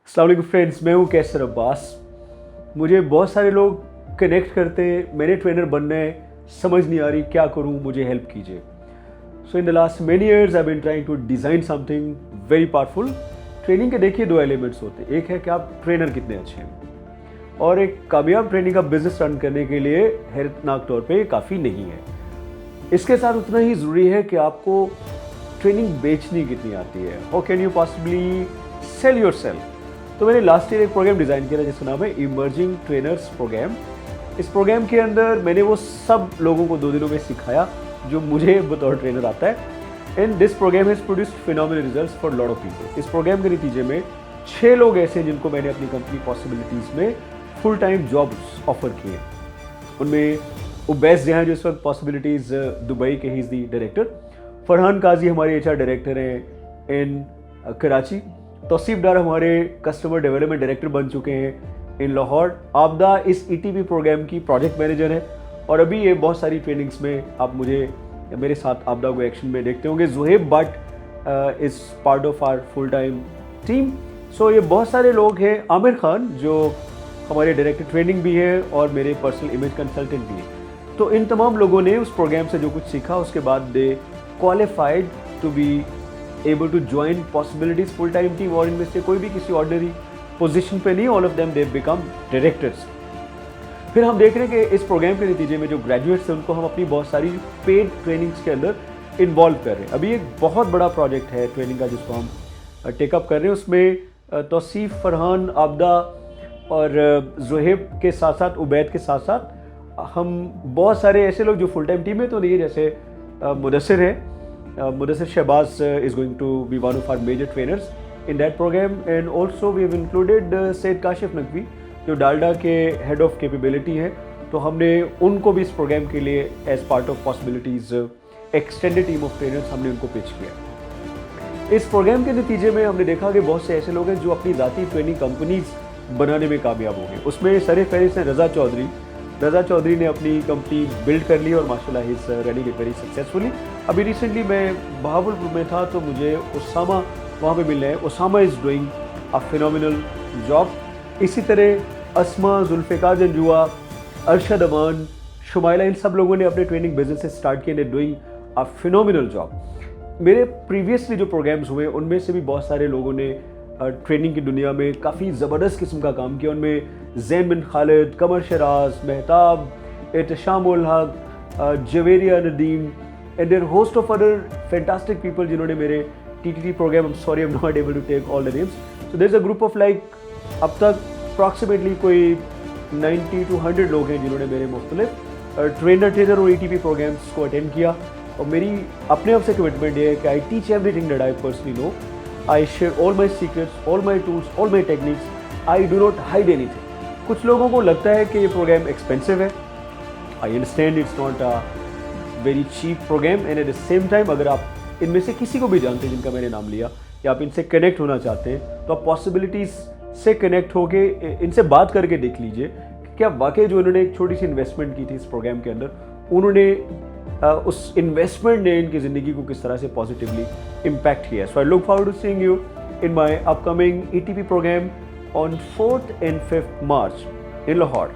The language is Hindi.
अस्सलाम वालेकुम फ्रेंड्स, मैं हूँ कैसर अब्बास। मुझे बहुत सारे लोग कनेक्ट करते हैं, मेरे ट्रेनर बनना है, समझ नहीं आ रही क्या करूँ, मुझे हेल्प कीजिए। So in the last many years I been trying to design something very powerful. Training के देखिए दो एलिमेंट्स होते हैं, एक है कि आप ट्रेनर कितने अच्छे हैं और एक कामयाब ट्रेनिंग का बिजनेस रन करने के लिए हैरतनाक तौर पे काफ़ी नहीं है। इसके साथ उतना ही ज़रूरी है कि आपको ट्रेनिंग बेचनी कितनी आती है। How can you possibly sell your self. तो मैंने लास्ट ईयर एक प्रोग्राम डिज़ाइन किया जिसका नाम है इमर्जिंग ट्रेनर्स प्रोग्राम। इस प्रोग्राम के अंदर मैंने वो सब लोगों को 2 दिनों में सिखाया जो मुझे बतौर ट्रेनर आता है। And this programme has produced phenomenal results for lot of people. इस प्रोग्राम के नतीजे में 6 लोग ऐसे हैं जिनको मैंने अपनी कंपनी पॉसिबिलिटीज़ में फुल टाइम जॉब्स ऑफर किए। उनमें उबैस जहाँ जो इस वक्त पॉसिबिलिटीज़ दुबई के ही is the director, Farhan Qazi हमारे HR डायरेक्टर हैं इन कराची, तौसीफ डार हमारे कस्टमर डेवलपमेंट डायरेक्टर बन चुके हैं इन लाहौर, आबदा इस ETP प्रोग्राम की प्रोजेक्ट मैनेजर है और अभी ये बहुत सारी ट्रेनिंग्स में आप मुझे मेरे साथ आबदा को एक्शन में देखते होंगे। Zuhaib but is part of our full time team. So ये बहुत सारे लोग हैं। आमिर खान जो हमारे डायरेक्टर ट्रेनिंग भी है और मेरे पर्सनल इमेज कंसल्टेंट भी है। तो इन तमाम लोगों ने उस प्रोग्राम से जो कुछ सीखा उसके बाद they qualified to be able to join possibilities full time team, और इनमें से कोई भी किसी ऑर्डिनरी पोजीशन पे नहीं, all of them they become directors. फिर हम देख रहे हैं कि इस प्रोग्राम के नतीजे में जो ग्रेजुएट्स हैं उनको हम अपनी बहुत सारी पेड ट्रेनिंग्स के अंदर इन्वॉल्व कर रहे हैं। अभी एक बहुत बड़ा प्रोजेक्ट है ट्रेनिंग का जिसको हम टेकअप कर रहे हैं। उसमें तौसीफ, फरहान, आबदा और ज़ुहैब के साथ साथ उबैद के साथ साथ हम बहुत सारे ऐसे लोग जो फुल टाइम टीम में तो नहीं है, जैसे मुदस्सिर है। Mudassir Shahbaz is going to be one of our major trainers in that program, and also we have included Said Kashif Naqvi जो डालडा के हेड ऑफ कैपेबिलिटी है। तो हमने उनको भी इस प्रोग्राम के लिए as part of possibilities extended team of trainers हमने उनको पिच किया। इस प्रोग्राम के नतीजे में हमने देखा कि बहुत से ऐसे लोग हैं जो अपनी ज़ाती ट्रेनिंग कंपनीज बनाने में कामयाब हो गए। उसमें सर फहरिस्त हैं रज़ा चौधरी। रज़ा चौधरी ने अपनी कंपनी बिल्ड कर ली और माशाल्लाह he is running it very successfully. अभी रिसेंटली मैं बहावलपुर में था तो मुझे उसामा वहाँ पे मिल रहे हैं। Usama is doing a phenomenal job. इसी तरह अस्मा, जुल्फ़िकार जंजुआ, अरशद अमान, शुमाइला, इन सब लोगों ने अपने ट्रेनिंग बिजनेस स्टार्ट किए, डूइंग अ फिनोमिनल जॉब। मेरे प्रीवियसली जो प्रोग्राम्स हुए उनमें से भी बहुत सारे लोगों ने ट्रेनिंग की दुनिया में काफ़ी ज़बरदस्त किस्म का काम किया। उनमें ज़ैन बिन खालिद, कमर Sharaj, Mehtab, Ehtesham ul Haq, Javeria Nadeem and there host of other fantastic people जिन्होंने मेरे TTT programme, sorry I am not able to take all the names. So there is a group of like अब तक अप्रॉक्सीमेटली कोई 90 to 100 लोग हैं जिन्होंने मेरे मुख्तलिफ ट्रेनर और ETP प्रोग्राम्स को अटेंड किया। और मेरी अपने आप से कमिटमेंट ये है कि I teach everything that I personally know. I share all my secrets, all my tools, all my techniques. I do not hide anything. कुछ लोगों को लगता है कि ये प्रोग्राम एक्सपेंसिव है। I understand it's not a very cheap programme, and at the same time अगर आप इनमें से किसी को भी जानते हैं जिनका मैंने नाम लिया या आप इनसे कनेक्ट होना चाहते हैं तो आप पॉसिबिलिटीज़ से कनेक्ट होके इनसे बात करके देख लीजिए कि क्या वाकई जो इन्होंने एक छोटी सी इन्वेस्टमेंट की थी इस प्रोग्राम के अंदर, उन्होंने उस इन्वेस्टमेंट ने इनकी ज़िंदगी को किस तरह से पॉजिटिवली इम्पैक्ट किया। So I look forward to seeing you in my upcoming ETP programme on 4th and 5th March in Lahore.